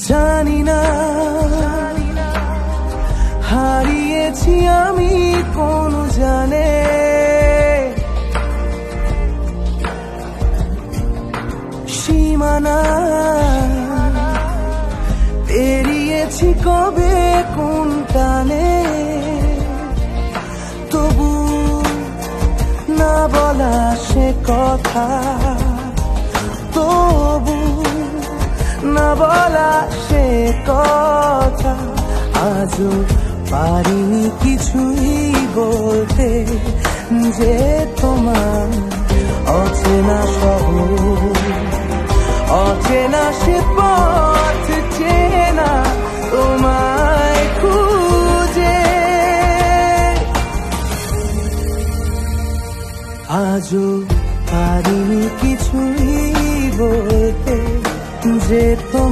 জানি না হারিয়েছি আমি কোন জানে সীমানা, পেরিয়েছি কবে কোন টানে। তবু না বলা সে কথা, তবু না বলা সে কথা, আজও পারিনি কিছুই বলতে, যে তোমার অচেনা শহর, অচেনা সে পথ চেনা তোমায় খুঁজে। আজও পারিনি কিছুই বলতে, যে তোমার